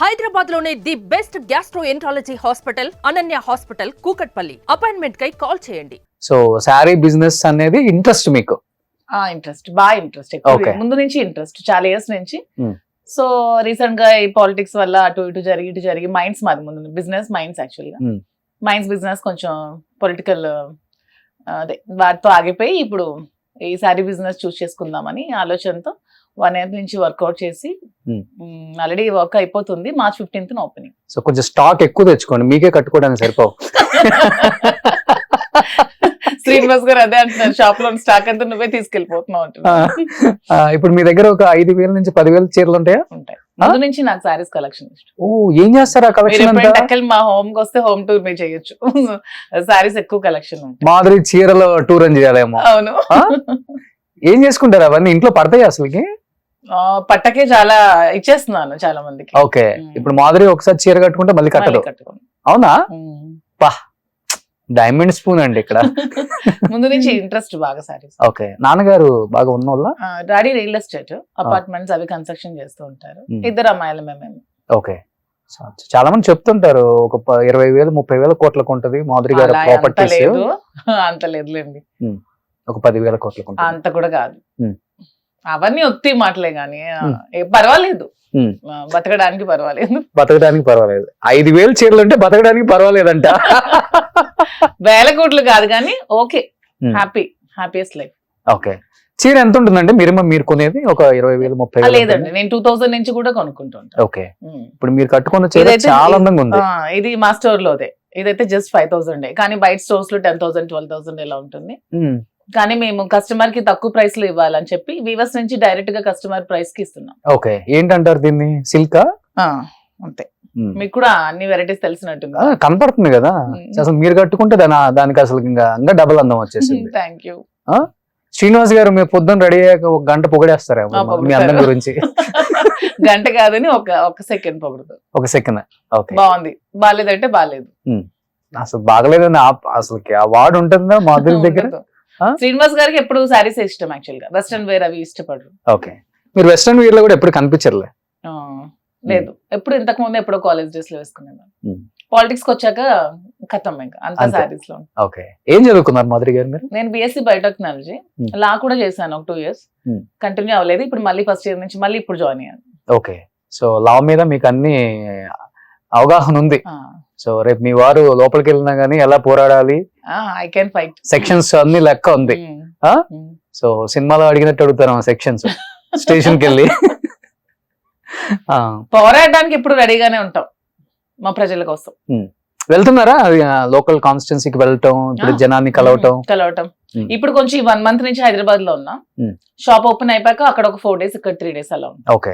హైదరాబాద్ లోనే the best gastroenterology hospital Ananya hospital Kukatpally. Appointment కై call చేయండి. సో శారీ బిజినెస్ అనేది ఇంట్రెస్ట్ మీకు? ఇంట్రెస్ట్, బాగా ఇంట్రెస్ట్, ముందు నుంచి ఇంట్రెస్ట్, చాలా ఇయర్స్ నుంచి. సో రీసెంట్ గా ఈ పాలిటిక్స్ వల్ల అటు ఇటు జరిగి మైండ్స్, మాది ముందు బిజినెస్ మైండ్స్, యాక్చువల్ గా మైండ్స్ బిజినెస్ కొంచెం పొలిటికల్ అదే వాటితో ఆగిపోయి ఇప్పుడు ఈ శారీ బిజినెస్ చూస్ చేసుకుందామని ఆలోచనతో 1 year నుంచి వర్కౌట్ చేసి ఆల్రెడీ వర్క్ అయిపోతుంది. March 15th opening. సో కొంచెం స్టాక్ ఎక్కువ తెచ్చుకోండి, మీకే కట్టుకోవడానికి సరిపోవు. శ్రీనివాస్ గారు అదే అంటున్నారు, షాప్ లో స్టాక్ అంతా నువ్వే తీసుకెళ్లిపోతున్నావు అంటున్నారు. ఇప్పుడు మీ దగ్గర ఒక 5,000 నుంచి 10,000 చీరలు ఉంటాయా? ఉంటాయి. ముందు నుంచి నాకు సారీస్ కలెక్షన్ ఇష్టం. ఓ, ఏం చేస్తారు ఆ కలెక్షన్? మా హోమ్ కి వస్తే హోమ్ టూర్ మీరు చేయొచ్చు. సారీస్ ఎక్కువ కలెక్షన్ ఉంటాయి. మాదిరి చీరలో టూర్ అని చేయాలేమో. అవును. ఏం చేసుకుంటారు అవన్నీ? ఇంట్లో పడతాయి అసలుకి? పట్టకే చాలా ఇచ్చేస్తున్నాను చాలా మందికి. ఓకే. ఇప్పుడు మాదిరి ఒకసారి చీర కట్టుకుంటే మళ్ళీ కట్టదు. అవునా? డైమండ్ స్పూన్ అండి ఇక్కడ. ముందు నుంచి ఇంట్రెస్ట్ బాగా సారీస్. ఓకే. నాన్నగారు బాగా ఉన్నోళ్ళ? డాడీ రియల్ ఎస్టేట్, అపార్ట్మెంట్స్ అవి కన్స్ట్రక్షన్ చేస్తూ ఉంటారు. 2 అమ్మాయిలు మేము. ఓకే. చాలా మంది చెప్తుంటారు ఒక 20,000 30,000 కోట్లకు ఉంటది మాధురి గారు ప్రాపర్టీస్. అంత లేదులేండి, ఒక 10,000 కోట్లకు. అంత కూడా కాదు. అవన్నీ ఒత్తి మాటలే గానీ పర్వాలేదు, బతకడానికి పర్వాలేదు. 5,000 చీరలు అంటే బతకడానికి పర్వాలేదంట. 1,000 కోట్లు కాదు కానీ ఓకే, హ్యాపీయెస్ట్ లైఫ్. ఓకే. చీర ఎంత ఉంటుందంటే మీరు కొనేది? ఒక 20,000 30,000? లేదండి, నేను 2000 నుంచి కూడా కొనుక్కుంటాను. ఓకే. ఇప్పుడు మీరు కట్టుకున్న చీర చాలా అందంగా ఉంది. ఇది మా స్టోర్ లోదే. ఇదైతే జస్ట్ 5,000, కానీ బయట స్టోర్స్ లో 10,000 12,000 ఇలా ఉంటుంది. కానీ మేము కస్టమర్ కి తక్కువ ప్రైస్ లో ఇవ్వాలని చెప్పి వీవర్స్ నుంచి డైరెక్ట్ గా కస్టమర్ ప్రైస్ కి ఇస్తున్నాం. ఓకే. ఏంటంటారు దీన్ని? సిల్కా? అంతే. మీకు కూడా అన్ని వెరైటీస్ తెలిసినట్టుంది, కనపడుతుంది కదా. అసలు మీరు కట్టుకుంటే దానికి అసలు ఇంకా డబుల్ అందం వచ్చేసింది. Thank you. శ్రీనివాస్ గారు మీరు పొద్దున్న రెడీ అయ్యాక 1 గంట పొగిడేస్తారేమో మీ అందం గురించి. గంట కాదని ఒక సెకండ్ పొగుడుతుంది. 1 సెకండ్. ఓకే. బాగుంది, బాగాలేదంటే బాగాలేదు. అసలు బాగలేదని అసలు ఆ వార్డు ఉంటుందా మాధురి దగ్గర? శ్రీనివాస్ గారికి ఎప్పుడు సారీస్ ఇష్టం, యాక్చువల్ గా వెస్టర్న్ వేర్ అవి ఇష్టపడరు. ఓకే. మీరు వెస్టర్న్ వేర్ లో కూడా ఎప్పుడు కనిపించర్లే? లేదు, ఎప్పుడు ఇంతకు ముందు ఎప్పుడో కాలేజ్ డ్రెస్ లో వేసుకున్నాను. పాలిటిక్స్ కి వచ్చాక ఖతం ఇంకా అంతా సారీస్ లో. ఓకే. ఏం చదువుకున్నారు మాధురి గారు మీరు? నేను BSc బయోటెక్నాలజీ, లా కూడా చేశాను ఒక 2 years, కంటిన్యూ అవ్వలేదు. ఇప్పుడు మళ్ళీ ఫస్ట్ ఇయర్ నుంచి మళ్ళీ ఇప్పుడు జాయిన్ అయ్యాను. ఓకే. సో లా మీద మీకు అన్ని అవగాహన ఉంది. సో రేపు మీ వారు లోపలికి వెళ్ళినా గానీ ఎలా పోరాడాలి, ఐ కెన్ ఫైట్, సెక్షన్స్ అన్ని లెక్క ఉంది. సో సినిమాలో అడిగినట్టు అడుగుతారు సెక్షన్స్, స్టేషన్ కి వెళ్ళి. పోరాడడానికి ఇప్పుడు రెడీగానే ఉంటాం మా ప్రజల కోసం. వెళ్తున్నారా లోకల్ కాన్స్టిట్యున్సీకి వెళ్ళటం, ఇప్పుడు జనాన్ని కలవటం? ఇప్పుడు కొంచెం 1 month నుంచి హైదరాబాద్ లో ఉన్నా. షాప్ ఓపెన్ అయిపోయాక అక్కడ ఒక 4 days, ఇక్కడ 3 days అలా ఉంది. ఓకే.